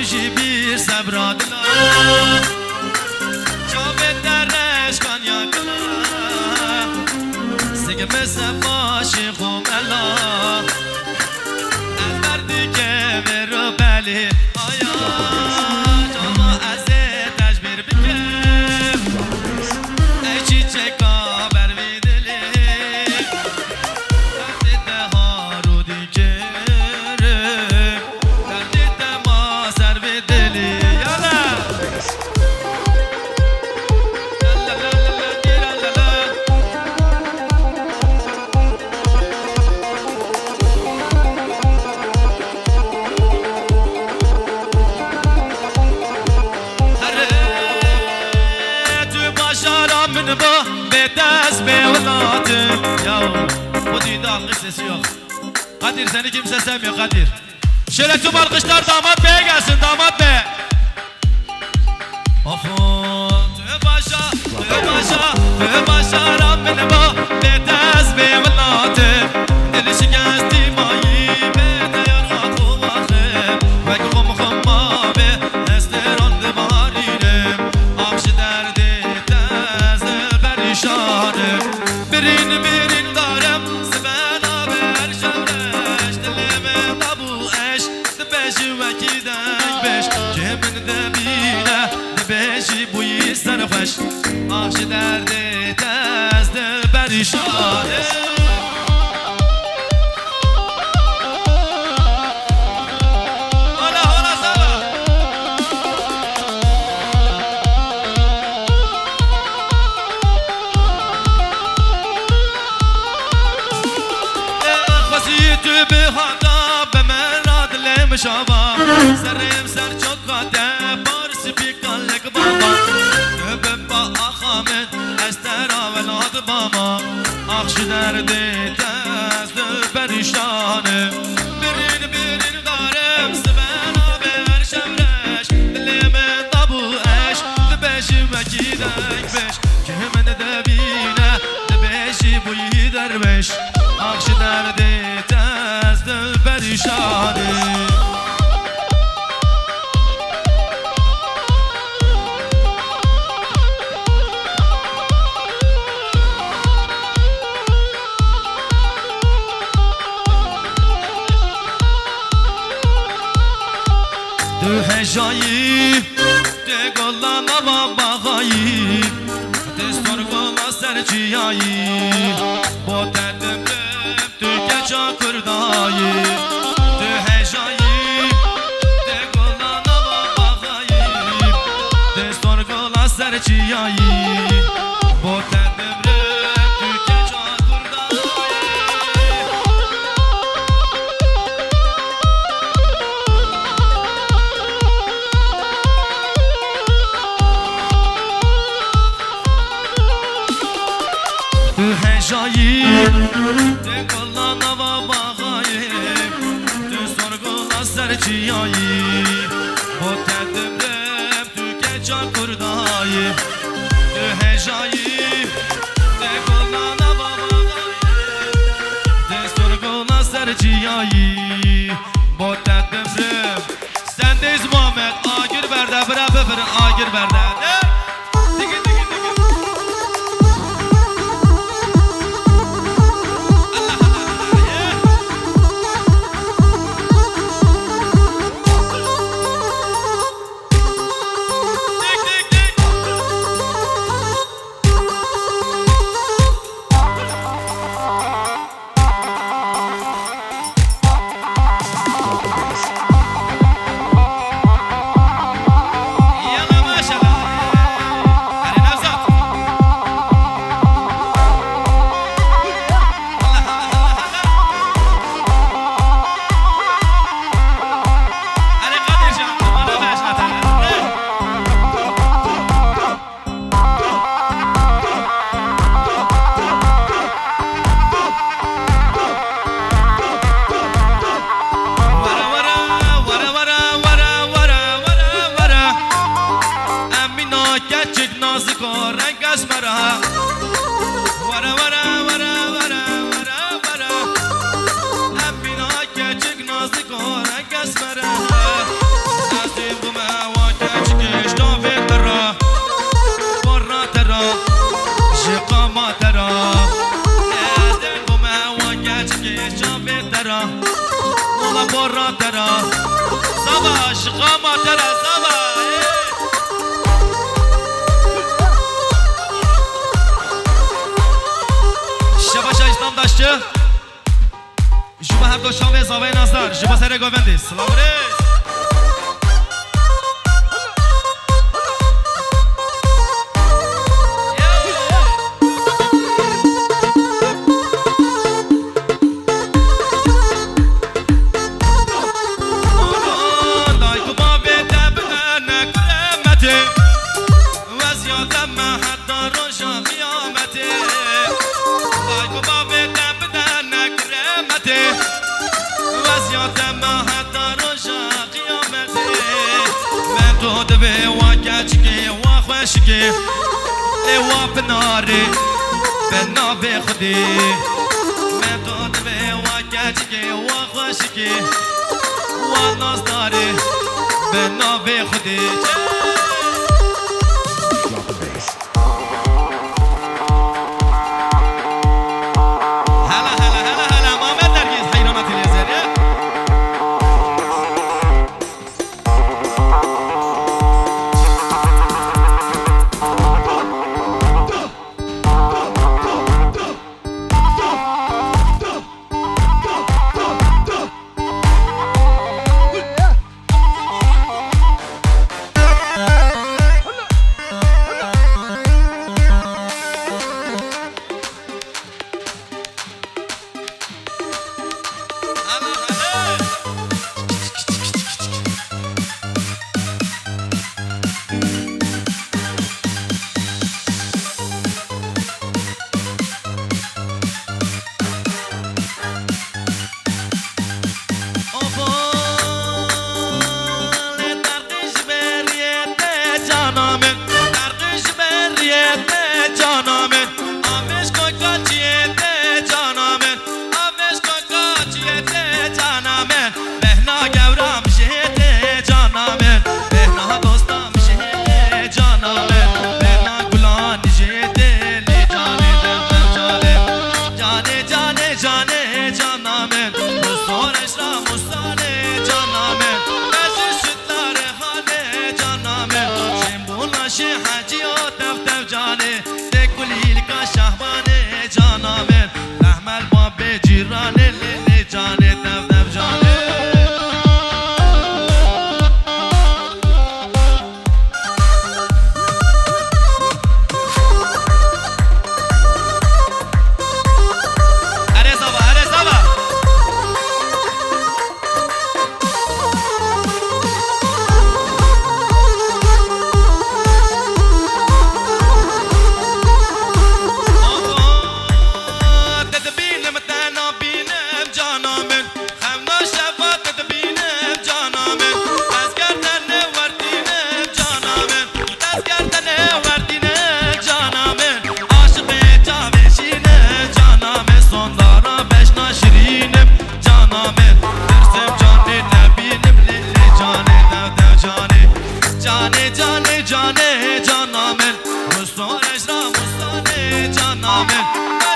توجی بیر سبرادلا جاوید درش کانیا کلا سگه مثل باشی خوملا البردی که برو بلی آیا جاما از تجبیر بکن ای چیچه کا بروی دلی دردی ده ها رو دیگره دردی ده ما سروی دلی یالا من با به دست به ولادم یا خودی داغ سسی yok Kadir seni kimse sevmiyor Kadir şöyle tüm alkışlar damat beye gelsin damat bey Afon tüy başa Rabbine ba be dest be ولادم دل شکستی مایی به دیار خاطو واخم و گم خما به استران بهارینم آبش درده برین برین دارم سبنا بر شورش دلم دبو اش دبشی وکی دنگ بش که من دبینه دبشی بوی سرخوش آخش درده دست پریشانه شابا سرم سر چوکاته بارس بیکن لک بابا گبم با آخامت استرا ولاد بابا آخش درده دست پریشانه برین برین دارم سبنا بر شورش دلم دبو اش دبشی وکی دنگ بش که من دبینه دبشی بوی دربش آخش درده دست پریشانه تو هجایی ده گلا نوا باغایی دستور گلا سرچیایی با دردم تو کجا کردایی تو هجایی ده گلا نوا باغایی دستور گلا سرچیایی با دردم تو کجا هجایی ده گلا نوا باغایی تو سرگلا سرچیایی با تدبرم تو کجا کردایی تو هجایی ده گلا نوا باغایی تو سرگلا سرچیایی با تدبرم sendeyiz Muhammed Agir Berde bire befere Agir Berde nazik o renk esmere Zaba şıkama tere zaba Şabaşa İslamdaşçı Juba her doşan ve zavay nazar Juba sere govendi Slavres عشقي لوا بناري بنابي خدي ما تطبي وكاتشكي وخشكي ونصداري بنابي خدي Jane jana men Mustafa Ejra Mustafa jana men